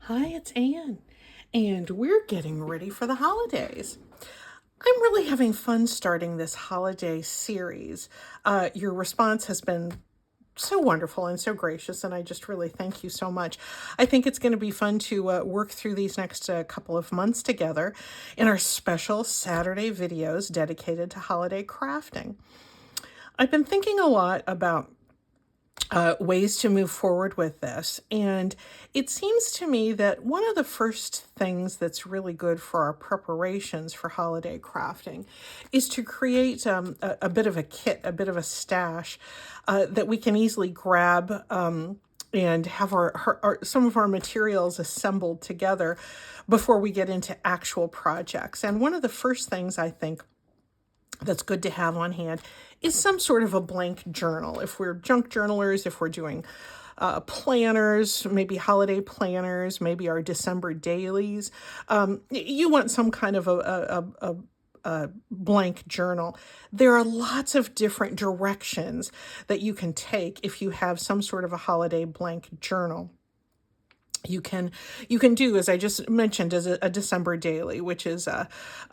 Hi, it's Anne, and we're getting ready for the holidays. I'm really having fun starting this holiday series. Your response has been so wonderful and so gracious, and I just really thank you so much. I think it's going to be fun to work through these next couple of months together in our special Saturday videos dedicated to holiday crafting. I've been thinking a lot about ways to move forward with this. And it seems to me that one of the first things that's really good for our preparations for holiday crafting is to create a bit of a kit, a bit of a stash that we can easily grab. And have our some of our materials assembled together before we get into actual projects. And one of the first things I think that's good to have on hand is some sort of a blank journal. If we're junk journalers, if we're doing planners, maybe holiday planners, maybe our December dailies, you want some kind of a blank journal. There are lots of different directions that you can take if you have some sort of a holiday blank journal. You can do, as I just mentioned, as a December daily, which is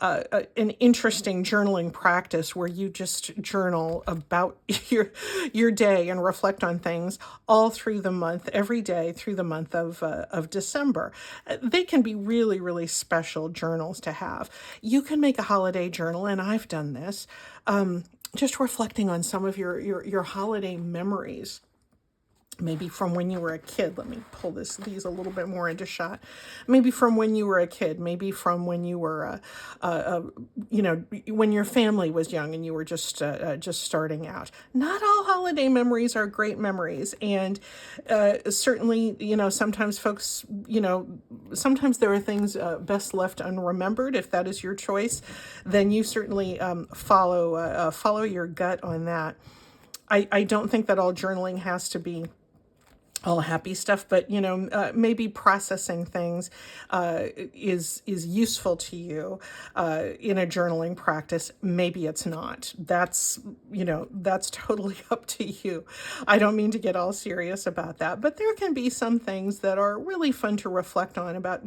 an interesting journaling practice where you just journal about your day and reflect on things all through the month, every day through the month of December. They can be really, really special journals to have. You can make a holiday journal, and I've done this, just reflecting on some of your holiday memories, maybe from when you were a kid. Let me pull these a little bit more into shot. Maybe from when you were a kid, maybe from when you were when your family was young and you were just starting out. Not all holiday memories are great memories, and certainly, sometimes folks, sometimes there are things best left unremembered. If that is your choice, then you certainly follow your gut on that. I don't think that all journaling has to be all happy stuff, but maybe processing things is useful to you in a journaling practice. Maybe it's not. That's totally up to you. I don't mean to get all serious about that, but there can be some things that are really fun to reflect on about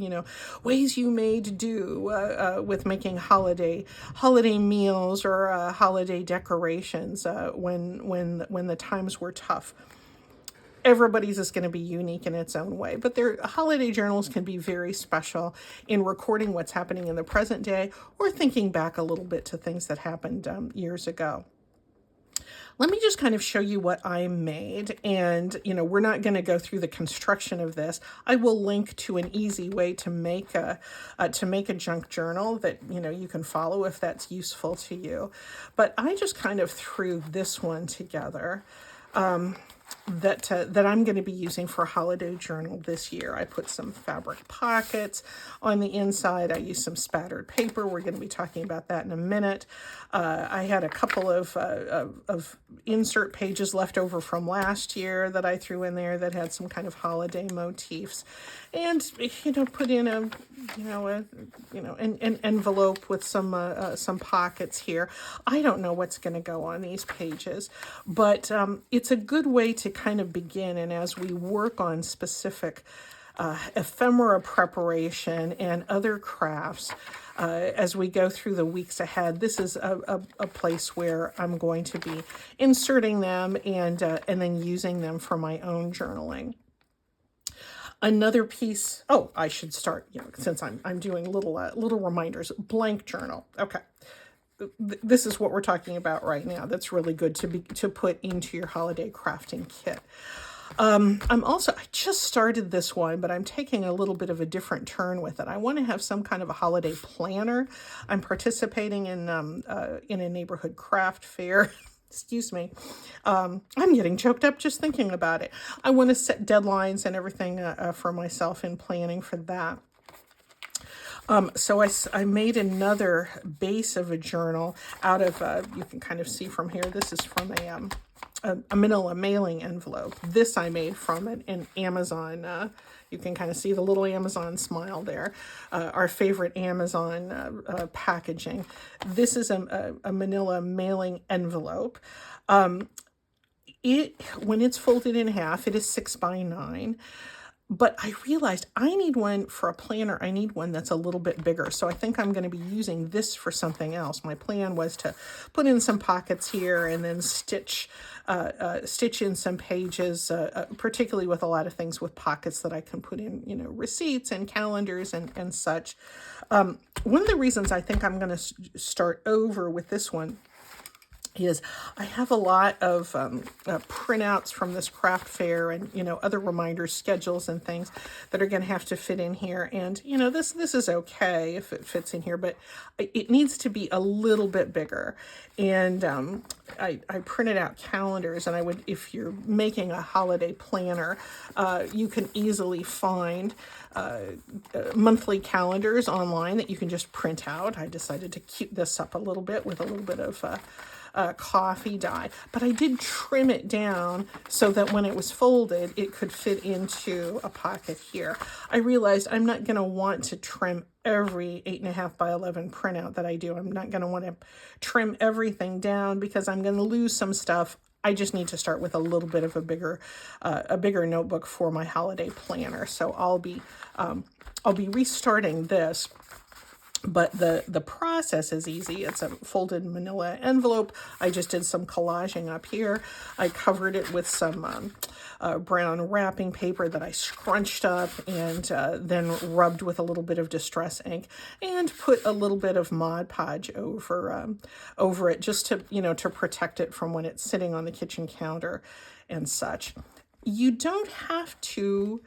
ways you made do with making holiday meals or holiday decorations when the times were tough. Everybody's is going to be unique in its own way, but their holiday journals can be very special in recording what's happening in the present day or thinking back a little bit to things that happened years ago. Let me just kind of show you what I made, and we're not going to go through the construction of this. I will link to an easy way to make a junk journal that you can follow if that's useful to you. But I just kind of threw this one together. That I'm going to be using for a holiday journal this year. I put some fabric pockets on the inside. I used some spattered paper. We're going to be talking about that in a minute. I had a couple of insert pages left over from last year that I threw in there that had some kind of holiday motifs, and put in an envelope with some pockets here. I don't know what's going to go on these pages, but it's a good way to kind of begin. And as we work on specific ephemera preparation and other crafts, as we go through the weeks ahead, this is a place where I'm going to be inserting them and then using them for my own journaling. Another piece, oh, I should start, since I'm doing little reminders, blank journal. Okay. This is what we're talking about right now. That's really good to put into your holiday crafting kit. I just started this one, but I'm taking a little bit of a different turn with it. I want to have some kind of a holiday planner. I'm participating in a neighborhood craft fair. Excuse me. I'm getting choked up just thinking about it. I want to set deadlines and everything for myself in planning for that. So I made another base of a journal out of, you can kind of see from here, this is from a manila mailing envelope. This I made from an Amazon, you can kind of see the little Amazon smile there, our favorite Amazon packaging. This is a manila mailing envelope. When it's folded in half, it is 6 by 9. But I realized I need one for a planner. I need one that's a little bit bigger. So I think I'm going to be using this for something else. My plan was to put in some pockets here and then stitch in some pages, particularly with a lot of things with pockets that I can put in, receipts and calendars and such. One of the reasons I think I'm going to start over with this one is I have a lot of printouts from this craft fair and, other reminders, schedules and things that are going to have to fit in here. And, this is okay if it fits in here, but it needs to be a little bit bigger. And I printed out calendars, and I would, if you're making a holiday planner, you can easily find monthly calendars online that you can just print out. I decided to cute this up a little bit with a little bit of coffee dye, but I did trim it down so that when it was folded, it could fit into a pocket here. I realized I'm not going to want to trim every 8.5 by 11 printout that I do. I'm not going to want to trim everything down because I'm going to lose some stuff. I just need to start with a little bit of a bigger notebook for my holiday planner. So I'll be restarting this. But the process is easy. It's a folded manila envelope. I just did some collaging up here. I covered it with some brown wrapping paper that I scrunched up and then rubbed with a little bit of distress ink and put a little bit of Mod Podge over it just to, to protect it from when it's sitting on the kitchen counter and such. You don't have to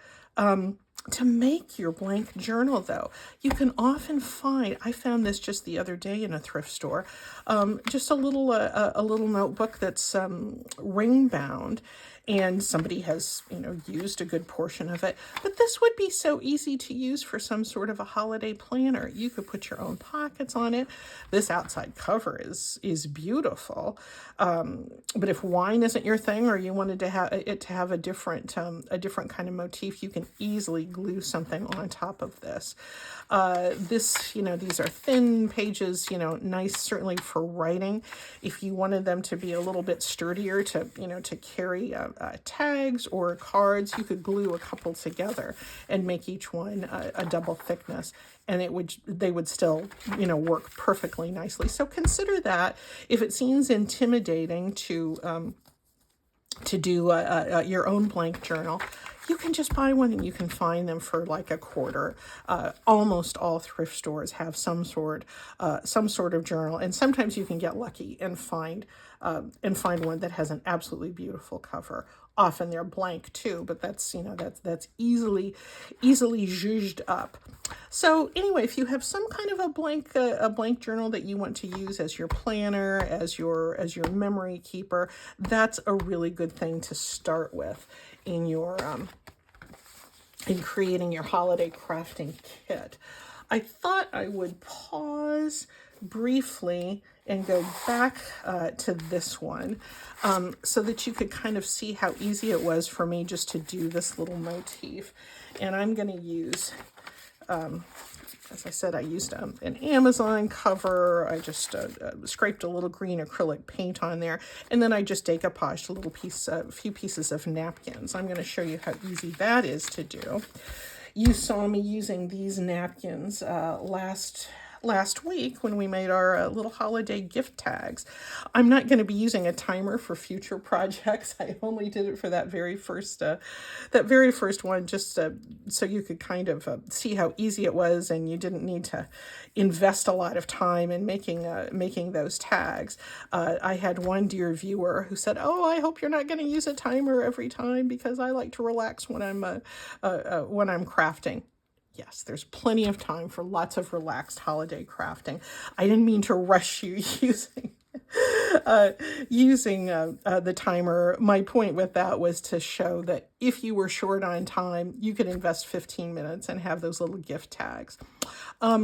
make your blank journal, though. You can often find, I found this just the other day in a thrift store, just a little notebook that's ring bound, and somebody has, used a good portion of it. But this would be so easy to use for some sort of a holiday planner. You could put your own pockets on it. This outside cover is beautiful. But if wine isn't your thing, or you wanted to have it to have a different kind of motif, you can easily glue something on top of this. These are thin pages, nice certainly for writing. If you wanted them to be a little bit sturdier to carry tags or cards, you could glue a couple together and make each one a double thickness, and they would still work perfectly nicely. So consider that. If it seems intimidating to do your own blank journal, you can just buy one, and you can find them for like $0.25. Almost all thrift stores have some sort of journal, and sometimes you can get lucky and find one that has an absolutely beautiful cover. Often they're blank too, but that's easily zhuzhed up. So anyway, if you have some kind of a blank journal that you want to use as your planner, as your memory keeper, that's a really good thing to start with in your in creating your holiday crafting kit. I thought I would pause briefly and go back to this one so that you could kind of see how easy it was for me just to do this little motif. And I'm going to use, as I said, I used an Amazon cover. I just scraped a little green acrylic paint on there, and then I just decoupaged a few pieces of napkins. I'm going to show you how easy that is to do. You saw me using these napkins last week when we made our little holiday gift tags. I'm not going to be using a timer for future projects. I only did it for that very first one, just so you could kind of see how easy it was, and you didn't need to invest a lot of time in making those tags. I had one dear viewer who said, "Oh, I hope you're not going to use a timer every time because I like to relax when I'm crafting." Yes, there's plenty of time for lots of relaxed holiday crafting. I didn't mean to rush you using the timer. My point with that was to show that if you were short on time, you could invest 15 minutes and have those little gift tags. I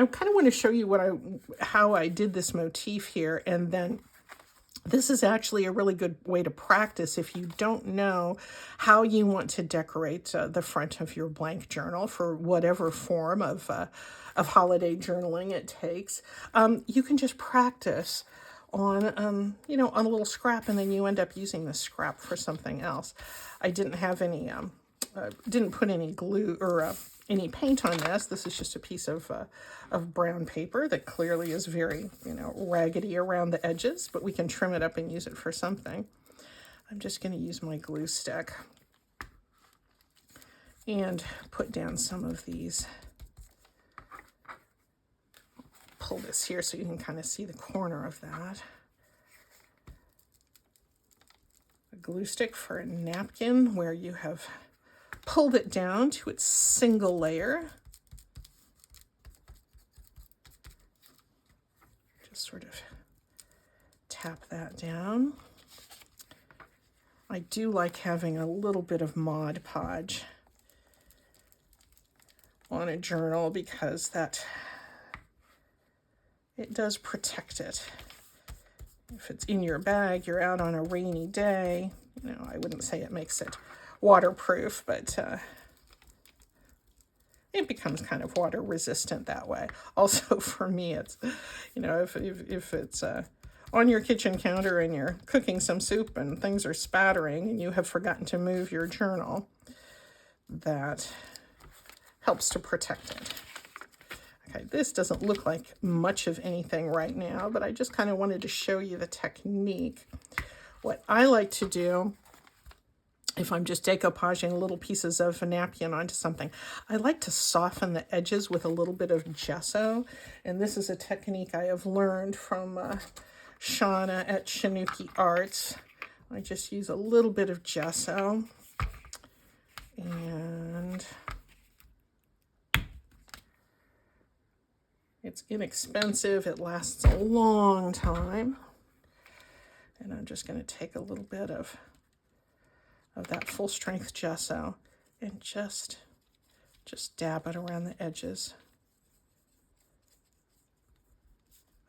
kind of want to show you how I did this motif here, and then this is actually a really good way to practice if you don't know how you want to decorate the front of your blank journal for whatever form of holiday journaling it takes. You can just practice on a little scrap, and then you end up using the scrap for something else. I didn't have any didn't put any glue or any paint on this. This is just a piece of brown paper that clearly is very, raggedy around the edges, but we can trim it up and use it for something. I'm just going to use my glue stick and put down some of these. Pull this here so you can kind of see the corner of that. A glue stick for a napkin where you have pulled it down to its single layer. Just sort of tap that down. I do like having a little bit of Mod Podge on a journal because it does protect it. If it's in your bag, you're out on a rainy day, I wouldn't say it makes it waterproof, but it becomes kind of water resistant that way. Also for me, it's, if it's on your kitchen counter and you're cooking some soup and things are spattering and you have forgotten to move your journal, that helps to protect it. Okay, this doesn't look like much of anything right now, but I just kind of wanted to show you the technique. What I like to do, if I'm just decoupaging little pieces of a napkin onto something, I like to soften the edges with a little bit of gesso. And this is a technique I have learned from Shauna at Chinooki Arts. I just use a little bit of gesso. And it's inexpensive. It lasts a long time. And I'm just going to take a little bit of that full strength gesso and just dab it around the edges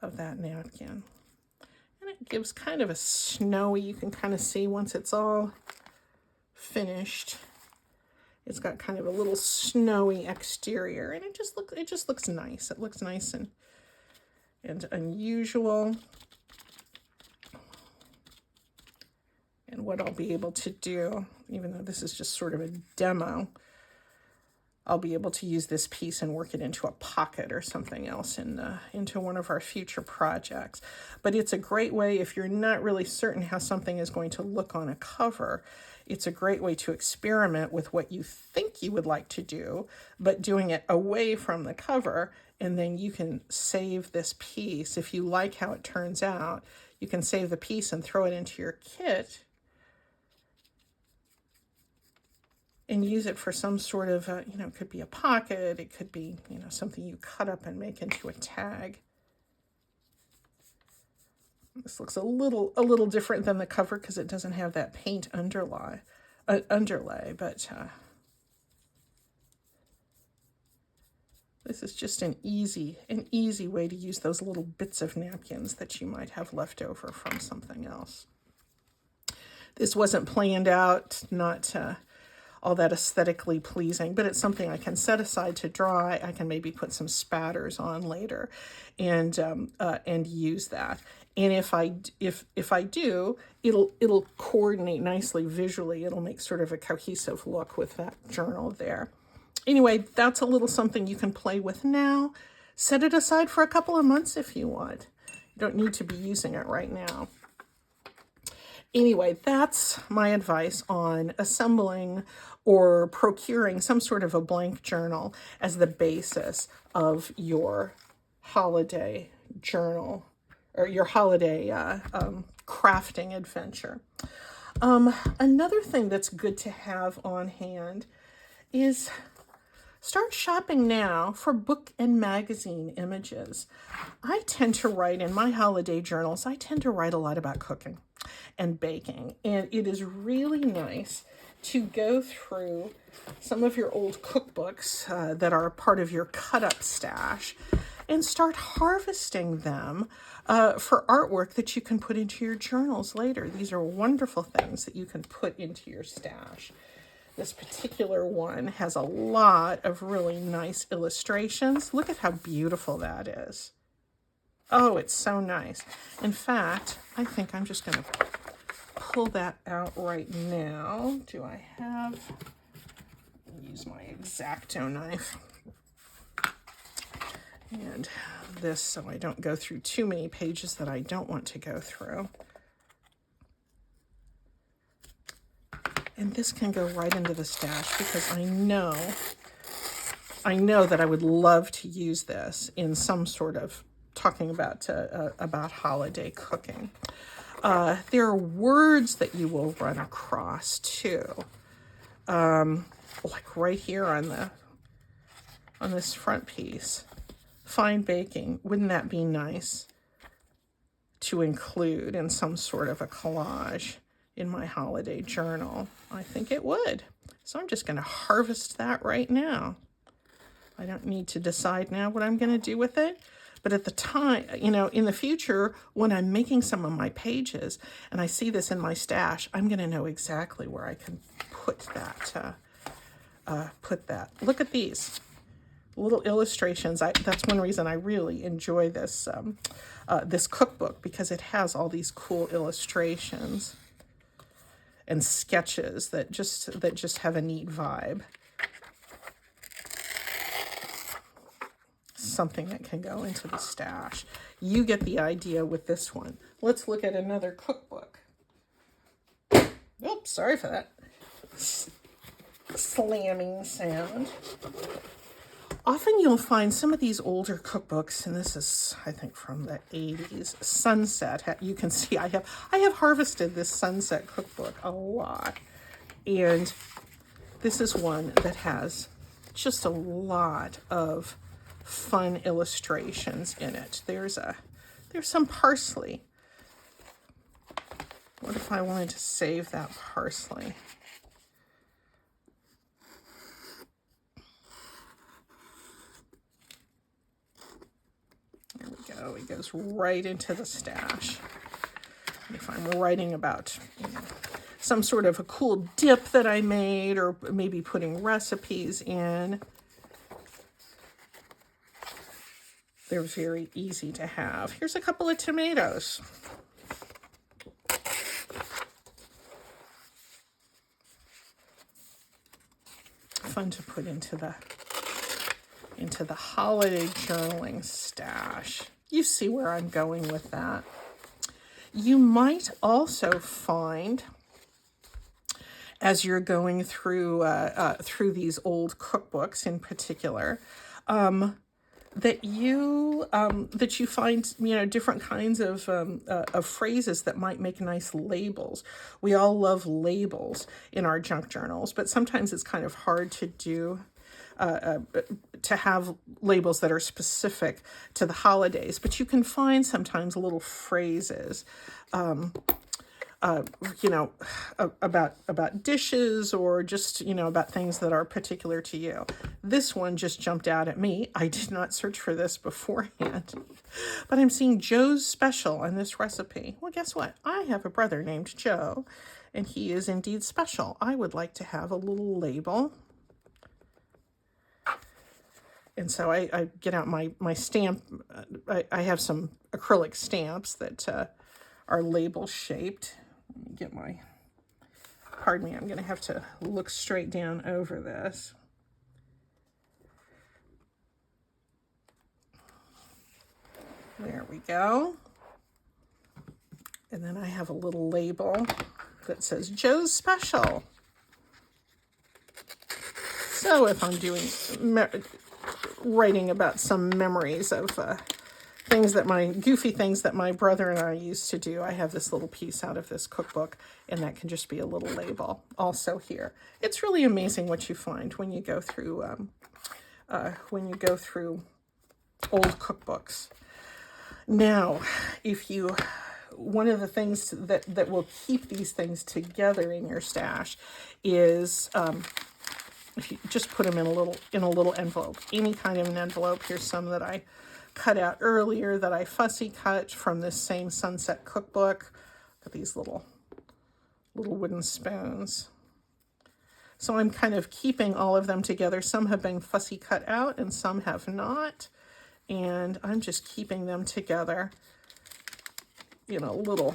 of that napkin. And it gives kind of a snowy, you can kind of see once it's all finished, it's got kind of a little snowy exterior, and it just looks nice. It looks nice and unusual. And what I'll be able to do, even though this is just sort of a demo, I'll be able to use this piece and work it into a pocket or something else into one of our future projects. But it's a great way, if you're not really certain how something is going to look on a cover, it's a great way to experiment with what you think you would like to do, but doing it away from the cover, and then you can save this piece. If you like how it turns out, you can save the piece and throw it into your kit and use it for some sort of, it could be a pocket, it could be, something you cut up and make into a tag. This looks a little different than the cover because it doesn't have that paint underlay, but this is just an easy way to use those little bits of napkins that you might have left over from something else. This wasn't planned out, not all that aesthetically pleasing, but it's something I can set aside to dry. I can maybe put some spatters on later and use that. And if I do, it'll coordinate nicely visually. It'll make sort of a cohesive look with that journal there. Anyway, that's a little something you can play with now. Set it aside for a couple of months if you want. You don't need to be using it right now. Anyway, that's my advice on assembling or procuring some sort of a blank journal as the basis of your holiday journal or your holiday crafting adventure. Another thing that's good to have on hand is start shopping now for book and magazine images. I tend to write in my holiday journals, I tend to write a lot about cooking and baking. And it is really nice to go through some of your old cookbooks that are part of your cut-up stash and start harvesting them for artwork that you can put into your journals later. These are wonderful things that you can put into your stash. This particular one has a lot of really nice illustrations. Look at how beautiful that is. Oh, it's so nice. In fact, I think I'm just going to pull that out right now. Do I have use my X-Acto knife. And this, so I don't go through too many pages that I don't want to go through. And this can go right into the stash because I know that I would love to use this in some sort of talking about holiday cooking. There are words that you will run across too, like right here on this front piece. Fine baking, wouldn't that be nice to include in some sort of a collage in my holiday journal? I think it would. So I'm just going to harvest that right now. I don't need to decide now what I'm going to do with it. But at the time, you know, in the future, when I'm making some of my pages and I see this in my stash, I'm going to know exactly where I can put that. Look at these little illustrations. That's one reason I really enjoy this this cookbook, because it has all these cool illustrations and sketches that just have a neat vibe. Something that can go into the stash. You get the idea with this one. Let's look at another cookbook. Oops, sorry for that slamming sound. Often you'll find some of these older cookbooks, and this is, I think, from the 80s, Sunset. You can see I have harvested this Sunset cookbook a lot. And this is one that has just a lot of fun illustrations in it. There's some parsley. What if I wanted to save that parsley? There we go. It goes right into the stash. If I'm writing about, you know, some sort of a cool dip that I made, or maybe putting recipes in, they're very easy to have. Here's a couple of tomatoes. Fun to put into the holiday journaling stash. You see where I'm going with that. You might also find, as you're going through these old cookbooks in particular, that you find, you know, different kinds of phrases that might make nice labels. We all love labels in our junk journals, but sometimes it's kind of hard to do. To have labels that are specific to the holidays, but you can find sometimes little phrases, you know, about dishes, or just, you know, about things that are particular to you. This one just jumped out at me. I did not search for this beforehand, but I'm seeing Joe's special on this recipe. Well, guess what? I have a brother named Joe, and he is indeed special. I would like to have a little label. And so I get out my stamp. I have some acrylic stamps that are label shaped. Let me get my, pardon me, I'm going to have to look straight down over this. There we go. And then I have a little label that says Joe's Special. So if I'm doing writing about some memories of goofy things that my brother and I used to do, I have this little piece out of this cookbook, and that can just be a little label also here. It's really amazing what you find when you go through old cookbooks. Now, one of the things that will keep these things together in your stash is if you just put them in a little envelope, any kind of an envelope. Here's some that I cut out earlier that I fussy cut from this same Sunset cookbook. Got these little wooden spoons. So I'm kind of keeping all of them together. Some have been fussy cut out and some have not. And I'm just keeping them together in a little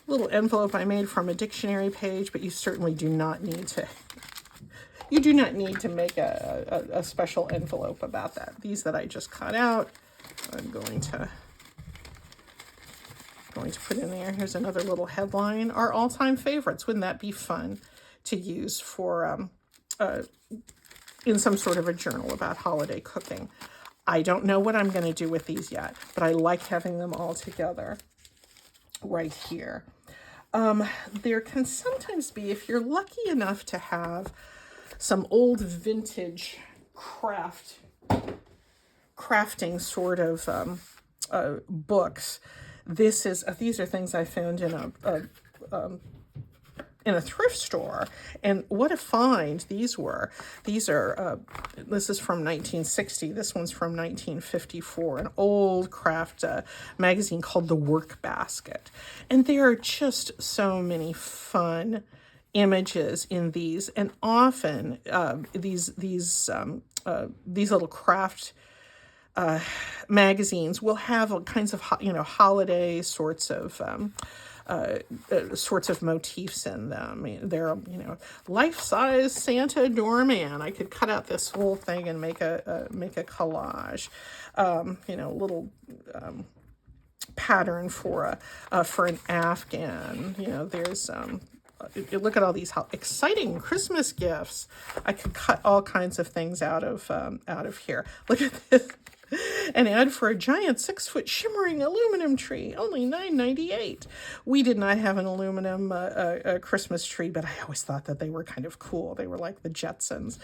envelope I made from a dictionary page, but you certainly do not need to You do not need to make a special envelope about that. These that I just cut out, I'm going to put in there. Here's another little headline. Our all-time favorites. Wouldn't that be fun to use for in some sort of a journal about holiday cooking? I don't know what I'm going to do with these yet, but I like having them all together right here. There can sometimes be, if you're lucky enough to have some old vintage crafting sort of books. These are things I found in a thrift store, and what a find these were. These are this is from 1960. This one's from 1954. An old craft magazine called The Work Basket, and there are just so many fun images in these, and often these little craft magazines will have all kinds of holiday sorts of motifs in them. I mean, they're life-size Santa doorman. I could cut out this whole thing and make a collage. Little pattern for an Afghan. There's you look at all these exciting Christmas gifts. I could cut all kinds of things out of here. Look at this. An ad for a giant 6-foot shimmering aluminum tree, only $9.98. We did not have an aluminum Christmas tree, but I always thought that they were kind of cool. They were like the Jetsons.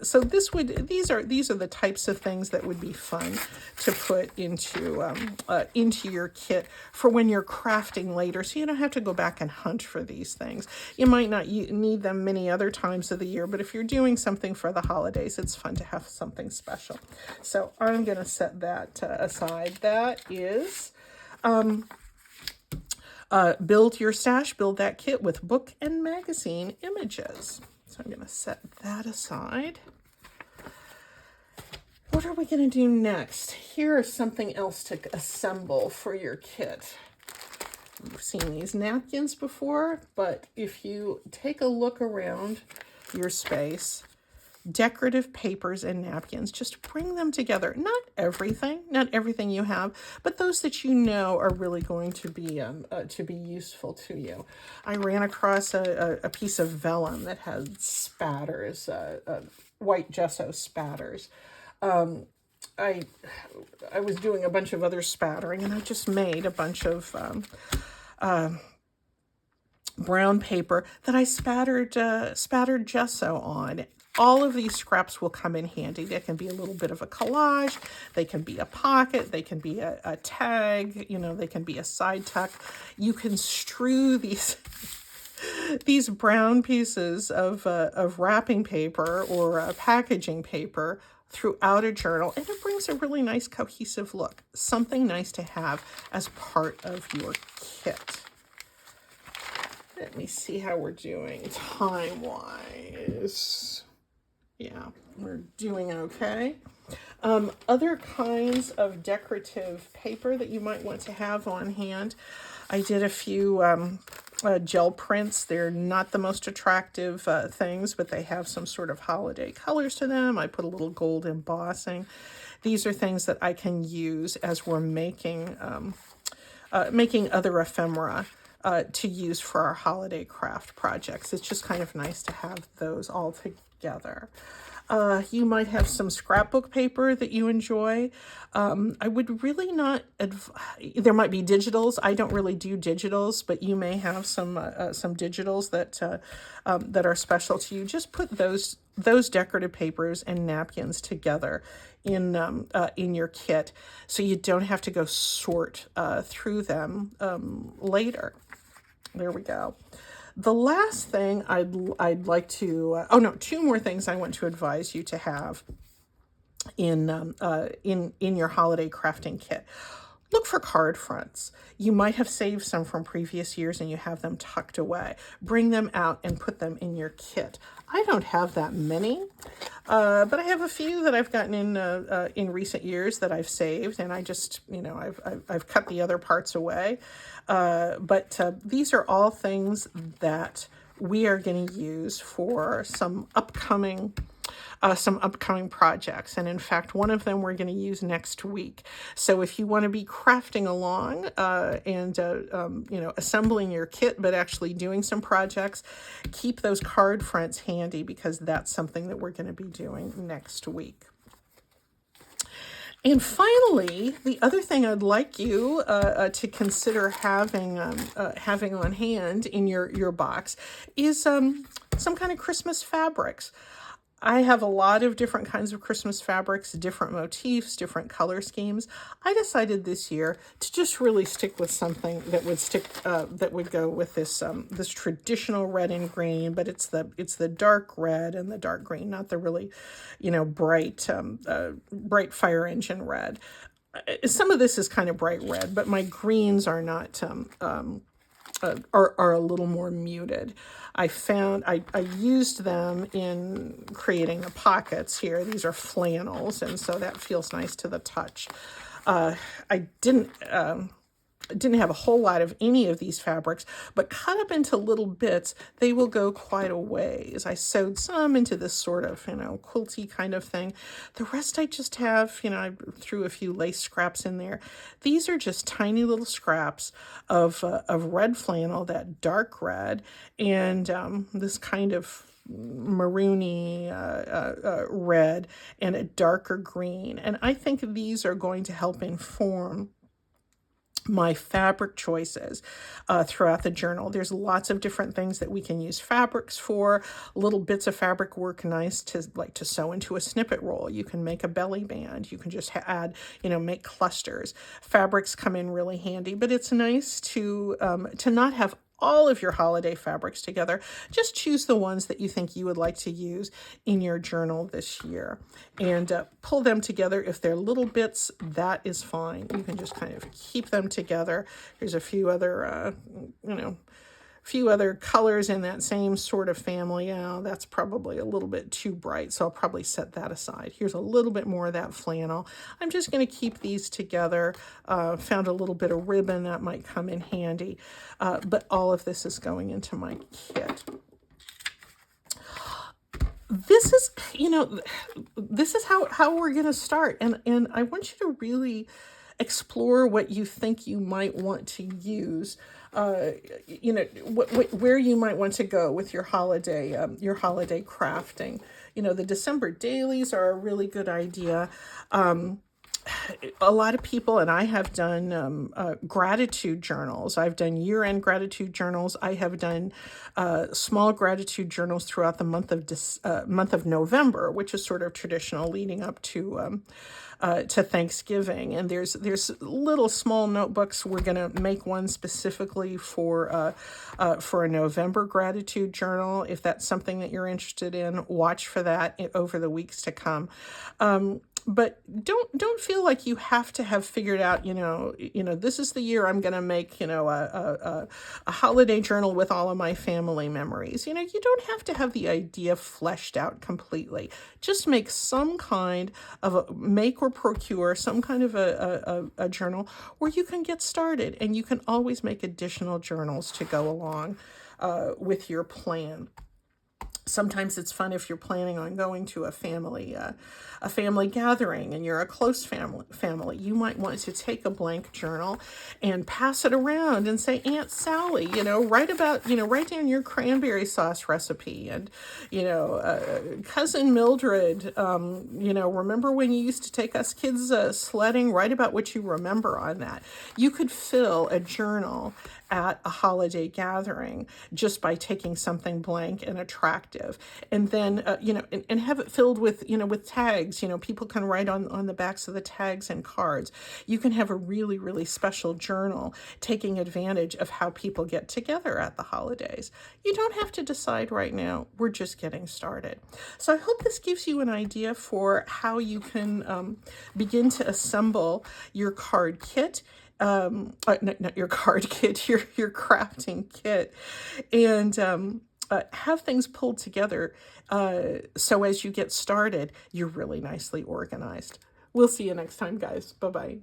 So these are the types of things that would be fun to put into your kit for when you're crafting later, so you don't have to go back and hunt for these things. You might not need them many other times of the year, but if you're doing something for the holidays, it's fun to have something special. So I'm going to set that aside. That is build your stash, build that kit with book and magazine images. So I'm going to set that aside. What are we going to do next? Here is something else to assemble for your kit. You've seen these napkins before, but if you take a look around your space, decorative papers and napkins, just bring them together. Not everything you have, but those that you know are really going to be useful to you. I ran across a piece of vellum that had spatters, white gesso spatters. I was doing a bunch of other spattering, and I just made a bunch of brown paper that I spattered gesso on. All of these scraps will come in handy. They can be a little bit of a collage. They can be a pocket. They can be a tag. They can be a side tuck. You can strew these brown pieces of wrapping paper or packaging paper throughout a journal, and it brings a really nice cohesive look. Something nice to have as part of your kit. Let me see how we're doing time-wise. Yeah, we're doing okay. Other kinds of decorative paper that you might want to have on hand. I did a few gel prints. They're not the most attractive things, but they have some sort of holiday colors to them. I put a little gold embossing. These are things that I can use as we're making other ephemera to use for our holiday craft projects. It's just kind of nice to have those all together. You might have some scrapbook paper that you enjoy. I would really not, there might be digitals. I don't really do digitals, but you may have some digitals that are special to you. Just put those decorative papers and napkins together in your kit, so you don't have to go sort through them later. There we go. The last thing I'd like to, two more things I want to advise you to have in your holiday crafting kit. Look for card fronts. You might have saved some from previous years and you have them tucked away. Bring them out and put them in your kit. I don't have that many, but I have a few that I've gotten in recent years that I've saved, and I just, I've cut the other parts away. But these are all things that we are going to use for some upcoming projects. And in fact, one of them we're going to use next week. So if you want to be crafting along and assembling your kit, but actually doing some projects, keep those card fronts handy, because that's something that we're going to be doing next week. And finally, the other thing I'd like you to consider having on hand in your box is some kind of Christmas fabrics. I have a lot of different kinds of Christmas fabrics, different motifs, different color schemes. I decided this year to just really stick with something that would go with this this traditional red and green, but it's the dark red and the dark green, not the really, bright fire engine red. Some of this is kind of bright red, but my greens are not. Are a little more muted. I used them in creating the pockets here. These are flannels, and so that feels nice to the touch. I didn't have a whole lot of any of these fabrics, but cut up into little bits, they will go quite a ways. I sewed some into this sort of, quilty kind of thing. The rest I just have, I threw a few lace scraps in there. These are just tiny little scraps of red flannel, that dark red, and this kind of maroony red and a darker green. And I think these are going to help inform my fabric choices throughout the journal. There's lots of different things that we can use fabrics for. Little bits of fabric work nice to sew into a snippet roll. You can make a belly band. You can just add, make clusters. Fabrics come in really handy, but it's nice to not have all of your holiday fabrics together. Just choose the ones that you think you would like to use in your journal this year, and pull them together. If they're little bits, that is fine. You can just kind of keep them together. There's a few other, colors in that same sort of family. That's probably a little bit too bright, so I'll probably set that aside. Here's a little bit more of that flannel. I'm just going to keep these together. Found a little bit of ribbon that might come in handy, but all of this is going into my kit. This is, this is how we're going to start, and I want you to really explore what you think you might want to use. Where you might want to go with your holiday crafting. The December dailies are a really good idea. A lot of people, and I have done gratitude journals. I've done year-end gratitude journals. I have done small gratitude journals throughout the month of November, which is sort of traditional leading up to Thanksgiving. And there's little small notebooks. We're going to make one specifically for a November gratitude journal. If that's something that you're interested in, watch for that over the weeks to come. But don't feel like you have to have figured out, this is the year I'm going to make, a holiday journal with all of my family memories. You don't have to have the idea fleshed out completely. Just make some kind of make or procure some kind of a journal where you can get started, and you can always make additional journals to go along with your plan. Sometimes it's fun if you're planning on going to a family gathering and you're a close family. You might want to take a blank journal and pass it around and say, Aunt Sally, write down your cranberry sauce recipe, and, Cousin Mildred, remember when you used to take us kids sledding? Write about what you remember on that. You could fill a journal at a holiday gathering just by taking something blank and attractive, and then and have it filled with with tags. People can write on the backs of the tags and cards. You can have a really, really special journal taking advantage of how people get together at the holidays. You don't have to decide right now. We're just getting started. So I hope this gives you an idea for how you can begin to assemble your card kit. Not your card kit, your crafting kit, and have things pulled together so as you get started, you're really nicely organized. We'll see you next time, guys. Bye-bye.